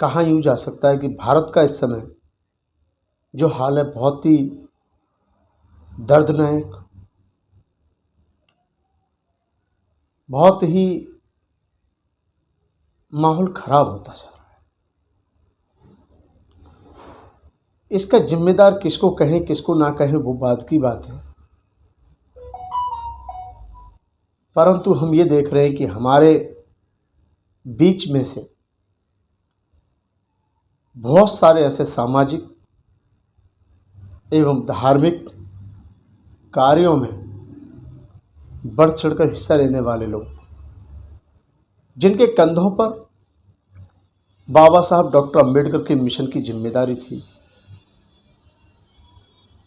कहा यूँ जा सकता है कि भारत का इस समय जो हाल है बहुत ही दर्दनाक, बहुत ही माहौल खराब होता जा रहा है। इसका जिम्मेदार किसको कहें किसको ना कहें वो बात की बात है, परंतु हम ये देख रहे हैं कि हमारे बीच में से बहुत सारे ऐसे सामाजिक एवं धार्मिक कार्यों में बढ़ चढ़कर हिस्सा लेने वाले लोग, जिनके कंधों पर बाबा साहब डॉक्टर अंबेडकर के मिशन की जिम्मेदारी थी,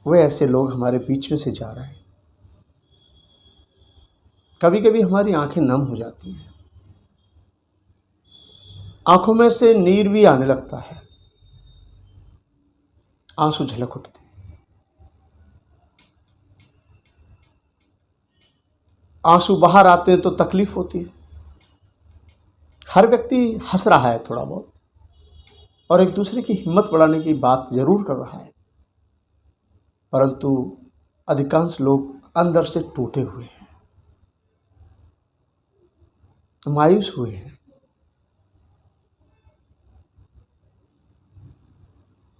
वे ऐसे लोग हमारे बीच में से जा रहे हैं। कभी कभी हमारी आंखें नम हो जाती हैं, आंखों में से नीर भी आने लगता है, आंसू झलक उठते हैं। आंसू बाहर आते हैं तो तकलीफ होती है। हर व्यक्ति हंस रहा है थोड़ा बहुत और एक दूसरे की हिम्मत बढ़ाने की बात जरूर कर रहा है, परंतु अधिकांश लोग अंदर से टूटे हुए हैं, मायूस हुए हैं।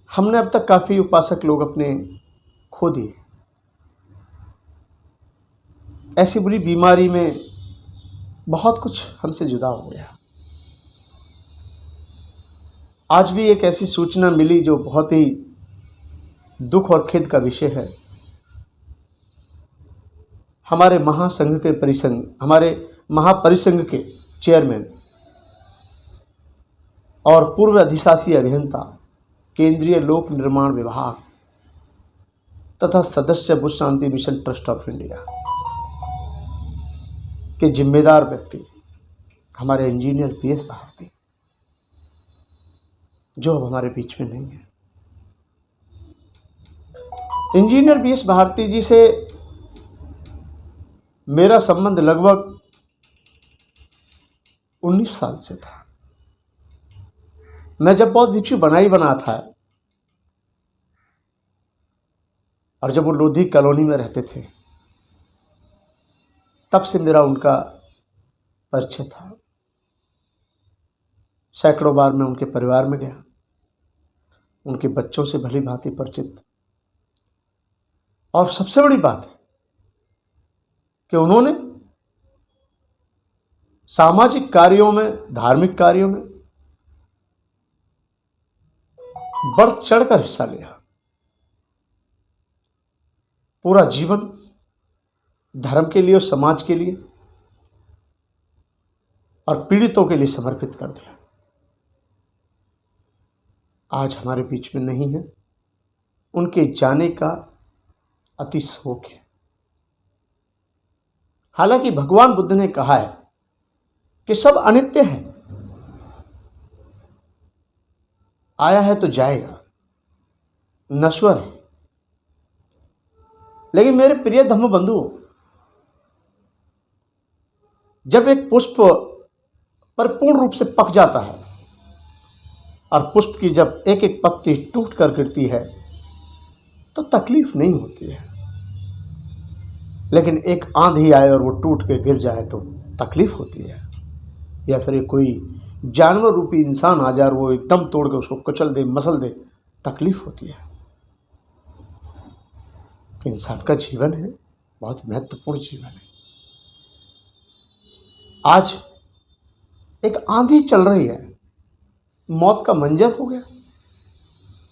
हमने अब तक काफी उपासक लोग अपने खो दिए। ऐसी बुरी बीमारी में बहुत कुछ हमसे जुदा हो गया। आज भी एक ऐसी सूचना मिली जो बहुत ही दुख और खेद का विषय है। हमारे महासंघ के परिसंघ, हमारे महापरिसंघ के चेयरमैन और पूर्व अधिशासी अभियंता, केंद्रीय लोक निर्माण विभाग तथा सदस्य Bush Shanti mission trust of India के जिम्मेदार व्यक्ति हमारे इंजीनियर पीएस भारती, जो अब हमारे बीच में नहीं है। इंजीनियर पीएस भारती जी से मेरा संबंध लगभग 19 साल से था। मैं जब बहुत भिक्षु बना ही बना था और जब वो लोधी कॉलोनी में रहते थे, तब से मेरा उनका परिचय था। सैकड़ों बार मैं उनके परिवार में गया, उनके बच्चों से भली भांति परिचित। और सबसे बड़ी बात है कि उन्होंने सामाजिक कार्यों में, धार्मिक कार्यों में बढ़ चढ़कर हिस्सा लिया। पूरा जीवन धर्म के लिए और समाज के लिए और पीड़ितों के लिए समर्पित कर दिया। आज हमारे बीच में नहीं है, उनके जाने का अति शोक है। हालांकि भगवान बुद्ध ने कहा है कि सब अनित्य है, आया है तो जाएगा, नश्वर है। लेकिन मेरे प्रिय धम्म बंधुओं, जब एक पुष्प परिपूर्ण रूप से पक जाता है और पुष्प की जब एक एक पत्ती टूट कर गिरती है तो तकलीफ नहीं होती है, लेकिन एक आंधी आए और वो टूट के गिर जाए तो तकलीफ होती है। या फिर कोई जानवर रूपी इंसान आ जाए और वो एकदम तोड़ के उसको कुचल दे, मसल दे, तकलीफ होती है। इंसान का जीवन है, बहुत महत्वपूर्ण जीवन है। आज एक आंधी चल रही है, मौत का मंजर हो गया।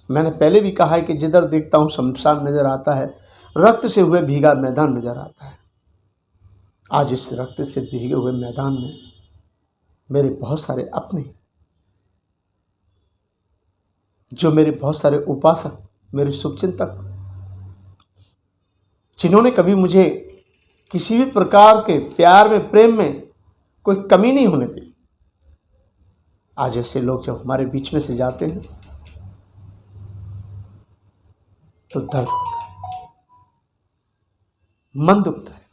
मैंने पहले भी कहा है कि जिधर देखता हूं शमशान नजर आता है, रक्त से हुए भीगा मैदान नजर आता है। आज इस रक्त से भीगे हुए मैदान में मेरे बहुत सारे अपने, जो मेरे बहुत सारे उपासक, मेरे शुभचिंतक, जिन्होंने कभी मुझे किसी भी प्रकार के प्यार में, प्रेम में कोई कमी नहीं होने दी, आज ऐसे लोग जब हमारे बीच में से जाते हैं तो दर्द होता है, मन दुखता है।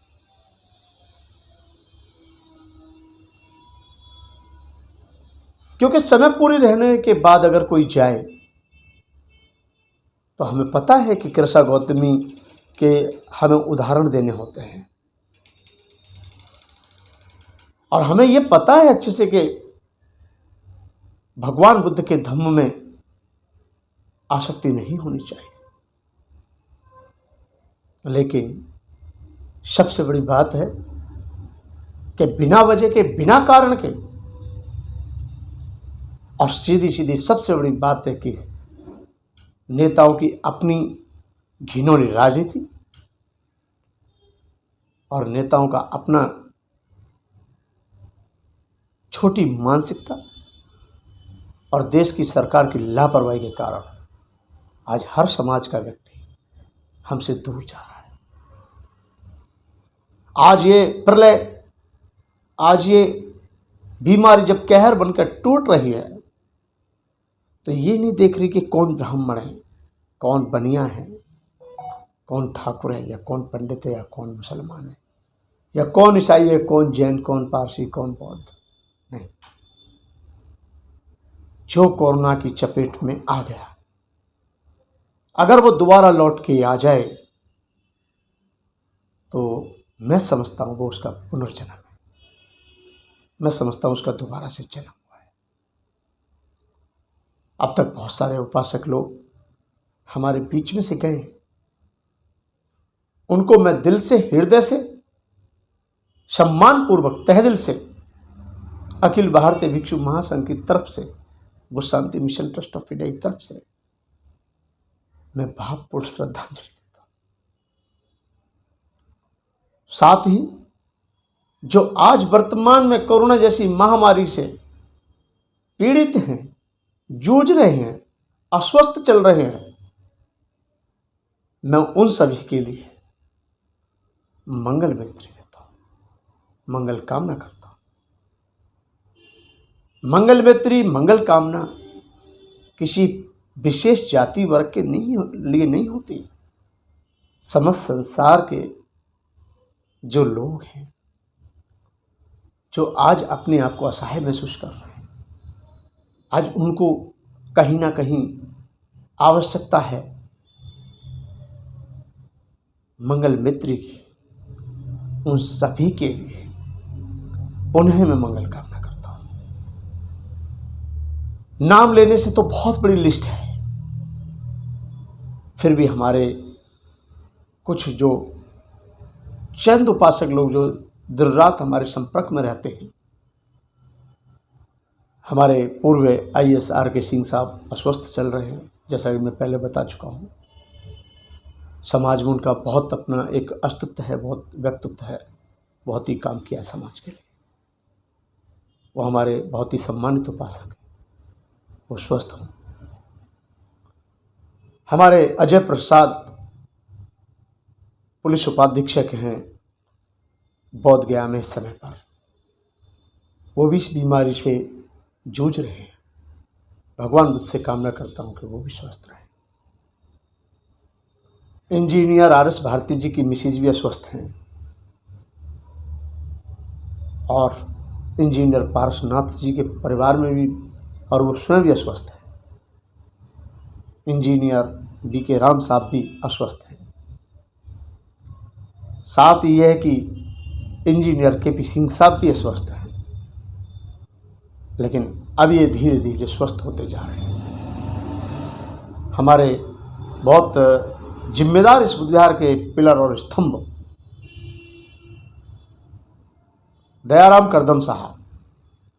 क्योंकि समय पूरी रहने के बाद अगर कोई जाए तो हमें पता है कि कृष्णा गौतमी के हमें उदाहरण देने होते हैं, और हमें यह पता है अच्छे से कि भगवान बुद्ध के धम्म में आसक्ति नहीं होनी चाहिए। लेकिन सबसे बड़ी बात है कि बिना वजह के, बिना कारण के, और सीधी सीधी सबसे बड़ी बात है कि नेताओं की अपनी घिनौनी राजनीति और नेताओं का अपना छोटी मानसिकता और देश की सरकार की लापरवाही के कारण आज हर समाज का व्यक्ति हमसे दूर जा रहा है। आज ये प्रलय, आज ये बीमारी जब कहर बनकर टूट रही है तो ये नहीं देख रही कि कौन ब्राह्मण है, कौन बनिया है, कौन ठाकुर है, या कौन पंडित है, या कौन मुसलमान है, या कौन ईसाई है, कौन जैन, कौन पारसी, कौन बौद्ध। नहीं, जो कोरोना की चपेट में आ गया, अगर वो दोबारा लौट के आ जाए तो मैं समझता हूं वो उसका पुनर्जन्म है। मैं समझता हूं उसका दोबारा से जन्म हुआ है। अब तक बहुत सारे उपासक लोग हमारे बीच में से गए, उनको मैं दिल से, हृदय से, सम्मानपूर्वक, तहे से अखिल भारतीय भिक्षु महासंघ की तरफ से, बुद्ध शांति मिशन ट्रस्ट ऑफ इंडिया की तरफ से मैं भावपूर्ण श्रद्धांजलि देता हूं। साथ ही जो आज वर्तमान में कोरोना जैसी महामारी से पीड़ित हैं, जूझ रहे हैं, अस्वस्थ चल रहे हैं, मैं उन सभी के लिए मंगल मैत्री देता हूं, मंगल कामना करता हूं। मंगल मैत्री, मंगल कामना किसी विशेष जाति वर्ग के लिए नहीं होती। समस्त संसार के जो लोग हैं, जो आज अपने आप को असहाय महसूस कर रहे हैं, आज उनको कहीं ना कहीं आवश्यकता है मंगल मैत्री की। उन सभी के लिए उन्हें मैं मंगल कामना करता हूं। नाम लेने से तो बहुत बड़ी लिस्ट है, फिर भी हमारे कुछ जो चंद उपासक लोग जो दिन रात हमारे संपर्क में रहते हैं, हमारे पूर्व IAS RK सिंह साहब अस्वस्थ चल रहे हैं, जैसा कि मैं पहले बता चुका हूँ। समाज में उनका बहुत अपना एक अस्तित्व है, बहुत व्यक्तित्व है, बहुत ही काम किया है समाज के लिए। वो हमारे बहुत ही सम्मानित उपासक हैं, वो स्वस्थ हों। हमारे अजय प्रसाद पुलिस उपाधीक्षक हैं बोध गया में इस समय पर, वो भी इस बीमारी से जूझ रहे हैं। भगवान बुद्ध से कामना करता हूं कि वो भी स्वस्थ रहे। इंजीनियर RS भारती जी की मिसेज भी अस्वस्थ हैं, और इंजीनियर पारसनाथ जी के परिवार में भी, और वो स्वयं भी अस्वस्थ हैं। इंजीनियर BK राम साहब भी अस्वस्थ हैं। साथ ही यह है कि इंजीनियर KP सिंह साहब भी अस्वस्थ हैं, लेकिन अब ये धीरे धीरे स्वस्थ होते जा रहे हैं। हमारे बहुत जिम्मेदार इस बुद्ध विहार के पिलर और स्तंभ दयाराम करदम साहब,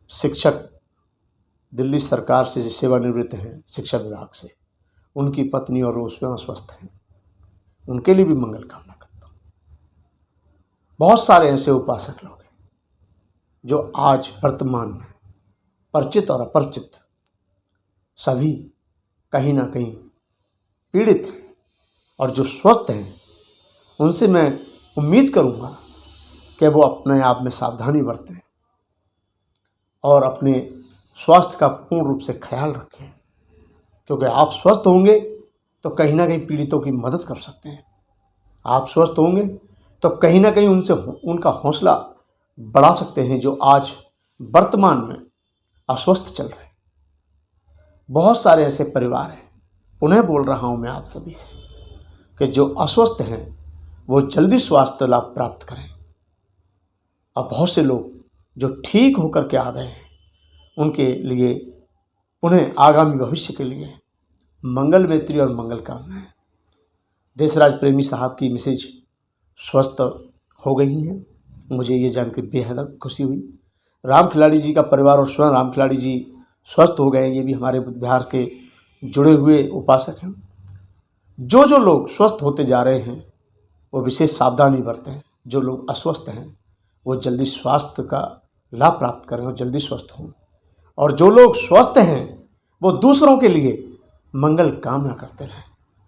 शिक्षक, दिल्ली सरकार से सेवानिवृत्त हैं शिक्षा विभाग से, उनकी पत्नी और वो स्वयं स्वस्थ हैं, उनके लिए भी मंगल कामना करता हूँ। बहुत सारे ऐसे उपासक लोग हैं जो आज वर्तमान में परिचित और अपरिचित सभी कहीं ना कहीं पीड़ित हैं, और जो स्वस्थ हैं उनसे मैं उम्मीद करूंगा कि वो अपने आप में सावधानी बरतें और अपने स्वास्थ्य का पूर्ण रूप से ख्याल रखें, क्योंकि आप स्वस्थ होंगे तो कहीं ना कहीं पीड़ितों की मदद कर सकते हैं। आप स्वस्थ होंगे तो कहीं ना कहीं उनसे उनका हौसला बढ़ा सकते हैं जो आज वर्तमान में अस्वस्थ चल रहे हैं। बहुत सारे ऐसे परिवार हैं, पुनः बोल रहा हूँ मैं आप सभी से, कि जो अस्वस्थ हैं वो जल्दी स्वास्थ्य लाभ प्राप्त करें। और बहुत से लोग जो ठीक होकर के आ गए हैं उनके लिए पुनः आगामी भविष्य के लिए मंगल मैत्री और मंगल कामनाएं। देशराज प्रेमी साहब की मिसेज स्वस्थ हो गई हैं, मुझे ये जानकर बेहद खुशी हुई। राम खिलाड़ी जी का परिवार और स्वयं राम खिलाड़ी जी स्वस्थ हो गए, ये भी हमारे बिहार के जुड़े हुए उपासक हैं। जो जो लोग स्वस्थ होते जा रहे हैं वो विशेष सावधानी बरतें। जो लोग अस्वस्थ हैं वो जल्दी स्वास्थ्य का लाभ प्राप्त करें और जल्दी स्वस्थ हों। और जो लोग स्वस्थ हैं वो दूसरों के लिए मंगल कामना करते रहें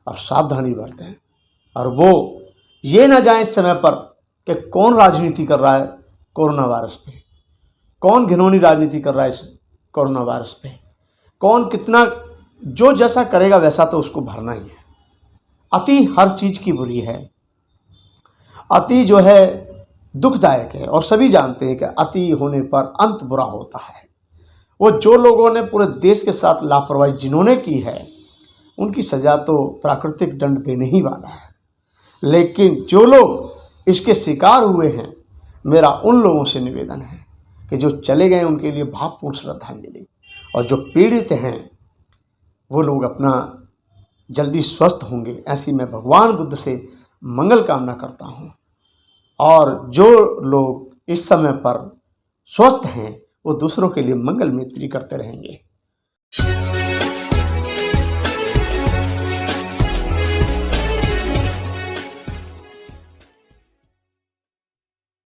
और सावधानी बरतें। और वो ये ना जाए इस समय पर कि कौन राजनीति कर रहा है कोरोना वायरस पे, कौन घिनौनी राजनीति कर रहा है इस कोरोना वायरस पे, कौन कितना, जो जैसा करेगा वैसा तो उसको भरना ही है। अति हर चीज़ की बुरी है, अति जो है दुखदायक है, और सभी जानते हैं कि अति होने पर अंत बुरा होता है। वो जो लोगों ने पूरे देश के साथ लापरवाही जिन्होंने की है उनकी सज़ा तो प्राकृतिक दंड देने ही वाला है। लेकिन जो लोग इसके शिकार हुए हैं, मेरा उन लोगों से निवेदन है कि जो चले गए उनके लिए भावपूर्ण श्रद्धांजलि, और जो पीड़ित हैं वो लोग अपना जल्दी स्वस्थ होंगे ऐसी मैं भगवान बुद्ध से मंगल कामना करता हूँ। और जो लोग इस समय पर स्वस्थ हैं वो दूसरों के लिए मंगल मैत्री करते रहेंगे।